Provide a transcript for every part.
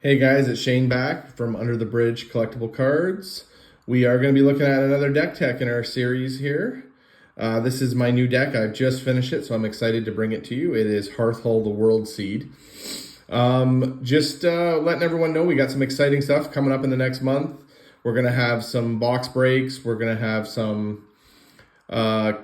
Hey guys, it's Shane back from Under the Bridge Collectible Cards. We are going to be looking at another deck tech in our series here. This is my new deck. I've just finished it, so I'm excited to bring it to you. It is Hearthhull, the WorldSeed. Just letting everyone know we got some exciting stuff coming up in the next month. We're going to have some box breaks. We're going to have some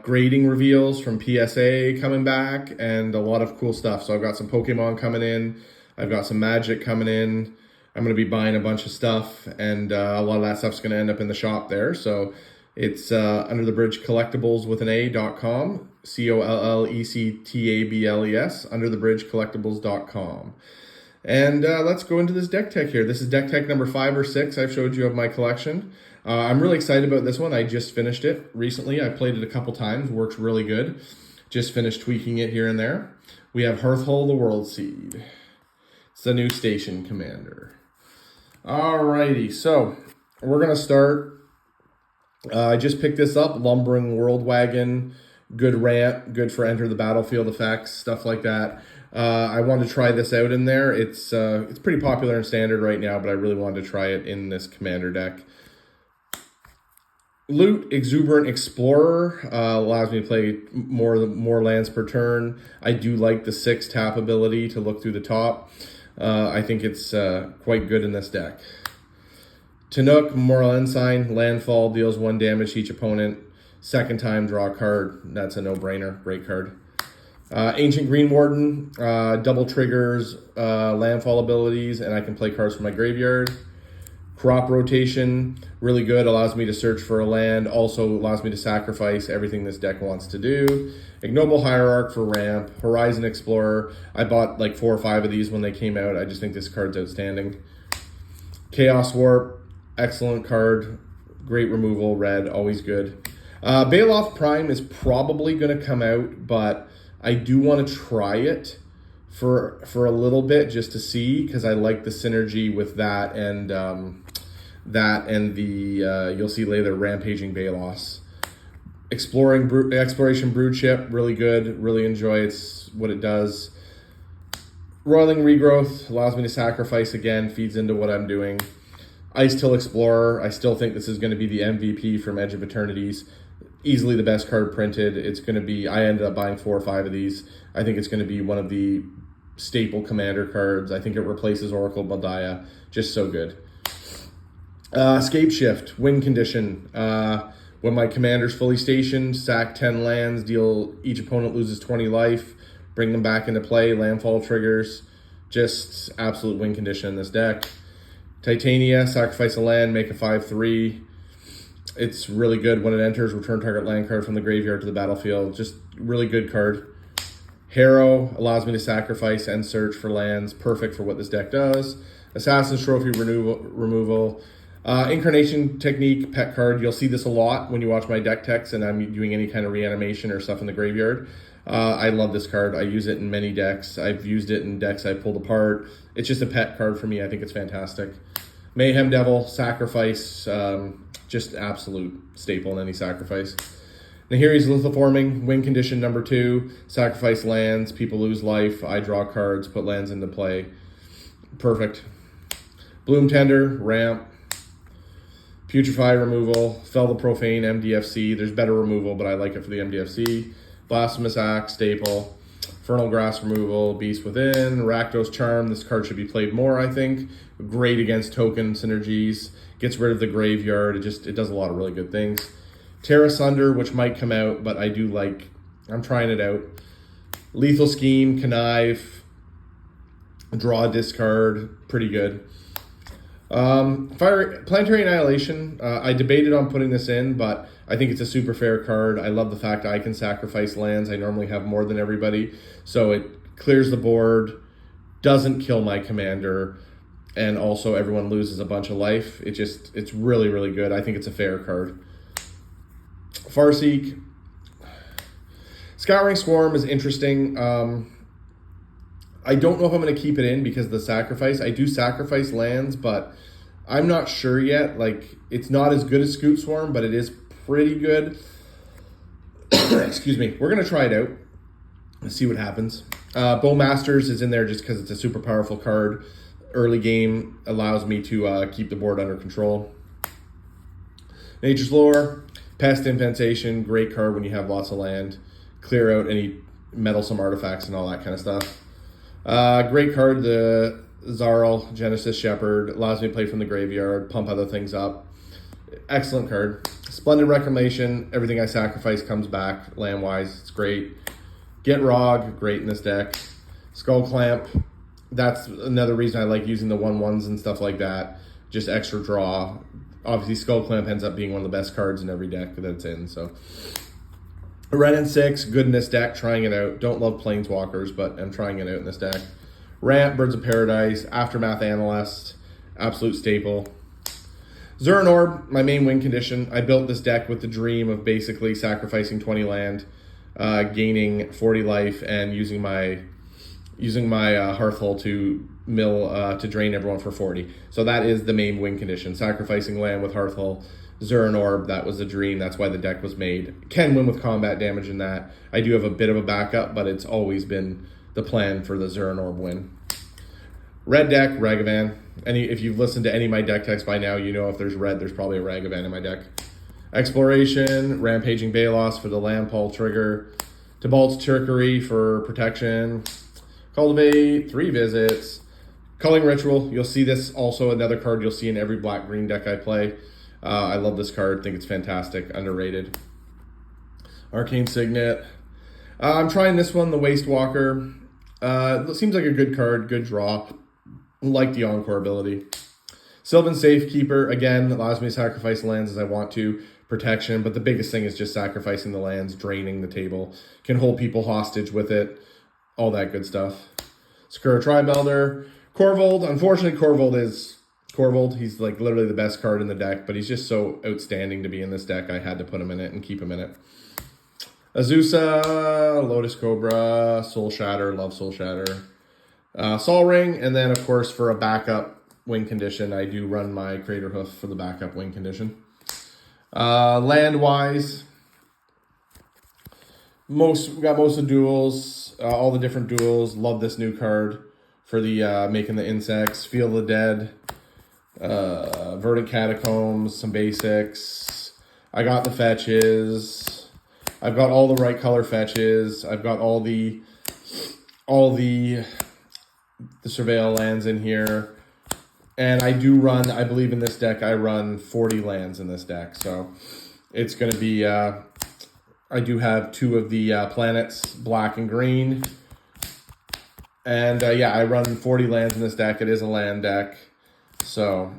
grading reveals from PSA coming back and a lot of cool stuff. So I've got some Pokemon coming in. I've got some Magic coming in. I'm going to be buying a bunch of stuff, and a lot of that stuff's going to end up in the shop there. So it's Under the Bridge Collectibles with an A.com, COLLECTABLES, underthebridgecollectibles.com. And let's go into this deck tech here. This is deck tech number 5 or 6 I've showed you of my collection. I'm really excited about this one. I just finished it recently. I played it a couple times. Works really good. Just finished tweaking it here and there. We have Hearthhull, the WorldSeed. It's the new station commander. Alrighty, so we're going to start. I just picked this up, Lumbering World Wagon. Good ramp, good for enter the battlefield effects, stuff like that. I wanted to try this out in there. It's pretty popular in standard right now, but I really wanted to try it in this commander deck. Loot Exuberant Explorer allows me to play more lands per turn. I do like the 6 tap ability to look through the top. I think it's quite good in this deck. Tanook, Moral Ensign, landfall, deals 1 damage to each opponent. Second time, draw a card. That's a no-brainer. Great card. Ancient Green Warden, double triggers, landfall abilities, and I can play cards from my graveyard. Crop Rotation, really good, allows me to search for a land, also allows me to sacrifice everything this deck wants to do. Ignoble Hierarch for ramp. Horizon Explorer, I bought like 4 or 5 of these when they came out. I just think this card's outstanding. Chaos Warp, excellent card, great removal, red, always good. Baloth Prime is probably going to come out, but I do want to try it for a little bit just to see, because I like the synergy with that and the you'll see later, Rampaging Baloths. Exploration Broodship, really good, really enjoy what it does. Roiling Regrowth allows me to sacrifice again, feeds into what I'm doing. Icetill Explorer, I still think this is going to be the MVP from Edge of Eternities. Easily the best card printed. It's going to be, I ended up buying 4 or 5 of these. I think it's going to be one of the staple commander cards. I think it replaces Oracle Baldia. Just so good. Scape Shift, win condition. When my commander's fully stationed, sack 10 lands, each opponent loses 20 life, bring them back into play, landfall triggers. Just absolute win condition in this deck. Titania, sacrifice a land, make a 5/3. It's really good. When it enters, return target land card from the graveyard to the battlefield. Just really good card. Harrow allows me to sacrifice and search for lands. Perfect for what this deck does. Assassin's Trophy removal. Incarnation Technique, pet card. You'll see this a lot when you watch my deck techs and I'm doing any kind of reanimation or stuff in the graveyard. I love this card. I use it in many decks. I've used it in decks I've pulled apart. It's just a pet card for me. I think it's fantastic. Mayhem Devil, sacrifice. Just absolute staple in any sacrifice. Nahiri's Lithoforming, win condition number 2. Sacrifice lands, people lose life. I draw cards, put lands into play. Perfect. Bloom Tender, ramp. Putrefy removal. Fell the Profane, MDFC. There's better removal, but I like it for the MDFC. Blasphemous Axe, staple. Infernal Grass removal. Beast Within. Rakdos Charm. This card should be played more, I think. Great against token synergies. Gets rid of the graveyard. It does a lot of really good things. Terra Sunder, which might come out, but I do like. I'm trying it out. Lethal Scheme, Connive. Draw, discard. Pretty good. Planetary Annihilation. I debated on putting this in, but I think it's a super fair card. I love the fact I can sacrifice lands. I normally have more than everybody. So it clears the board, doesn't kill my commander, and also everyone loses a bunch of life. It's really, really good. I think it's a fair card. Farseek. Scouring Swarm is interesting. I don't know if I'm going to keep it in because of the sacrifice. I do sacrifice lands, but I'm not sure yet. Like, it's not as good as Scoot Swarm, but it is pretty good. Excuse me. We're going to try it out. Let's see what happens. Bowmasters is in there just because it's a super powerful card. early game allows me to keep the board under control. Nature's Lore, Pest Impensation, great card when you have lots of land. Clear out any meddlesome artifacts and all that kind of stuff. Great card, the Zarl, Genesis Shepherd, allows me to play from the graveyard, pump other things up. Excellent card. Splendid Reclamation, everything I sacrifice comes back land-wise, it's great. Get Rog, great in this deck. Skull Clamp, that's another reason I like using the 1/1s and stuff like that. Just extra draw. Obviously, Skull Clamp ends up being one of the best cards in every deck that it's in, so. Ren and 6, good in this deck, trying it out. Don't love Planeswalkers, but I'm trying it out in this deck. Ramp, Birds of Paradise, Aftermath Analyst, absolute staple. Zuran Orb, my main win condition. I built this deck with the dream of basically sacrificing 20 land, gaining 40 life, and using my Hearthhull to drain everyone for 40. So that is the main win condition. Sacrificing land with Hearthhull, Zuran Orb, that was the dream. That's why the deck was made. Can win with combat damage in that. I do have a bit of a backup, but it's always been the plan for the Zuran Orb win. Red deck, Ragavan. If you've listened to any of my deck techs by now, you know if there's red, there's probably a Ragavan in my deck. Exploration, Rampaging Balos for the Landfall trigger. Tibalt's Trickery for protection. Cultivate, 3 visits. Culling Ritual, you'll see this also another card you'll see in every black-green deck I play. I love this card, think it's fantastic, underrated. Arcane Signet. I'm trying this one, the Waste Walker. It seems like a good card, good draw. Like the Encore ability. Sylvan Safekeeper, again, allows me to sacrifice lands as I want to. Protection, but the biggest thing is just sacrificing the lands, draining the table. Can hold people hostage with it. All that good stuff. Skura Tribe Elder. Corvold, unfortunately Corvold is Corvold. He's like literally the best card in the deck, but he's just so outstanding to be in this deck. I had to put him in it and keep him in it. Azusa, Lotus Cobra, Soul Shatter, love Soul Shatter. Sol Ring, and then of course for a backup win condition, I do run my Crater Hoof for the backup win condition. Land-wise, we got most of the duels, all the different duels. Love this new card for the making the insects. Feel the Dead, Verdant Catacombs, some basics. I got the fetches. I've got all the right color fetches. I've got all the Surveil lands in here. And I do run, I believe in this deck, I run 40 lands in this deck. So it's going to be, I do have 2 of the planets, black and green. And yeah, I run 40 lands in this deck. It is a land deck. So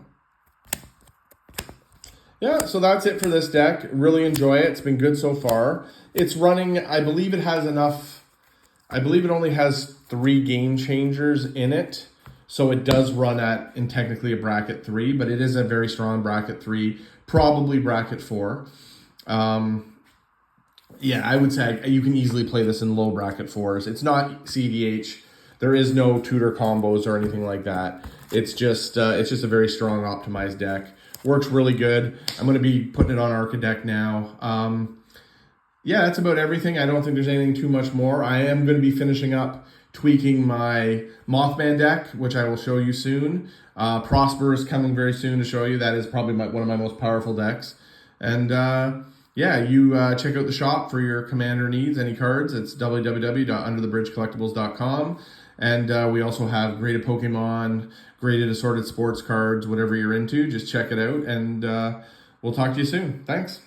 yeah, so that's it for this deck. Really enjoy it. It's been good so far. It's running, I believe it has enough, I believe it only has 3 game changers in it. So it does run in technically a bracket 3, but it is a very strong bracket 3, probably bracket 4. Yeah, I would say you can easily play this in low bracket 4s. It's not CDH. There is no tutor combos or anything like that. It's just a very strong optimized deck. Works really good. I'm going to be putting it on Arkidect now. Yeah, that's about everything. I don't think there's anything too much more. I am going to be finishing up tweaking my Mothman deck, which I will show you soon. Prosper is coming very soon to show you. That is probably one of my most powerful decks. And yeah, you check out the shop for your commander needs, any cards. It's www.underthebridgecollectibles.com. And we also have graded Pokemon, graded assorted sports cards, whatever you're into. Just check it out, and we'll talk to you soon. Thanks.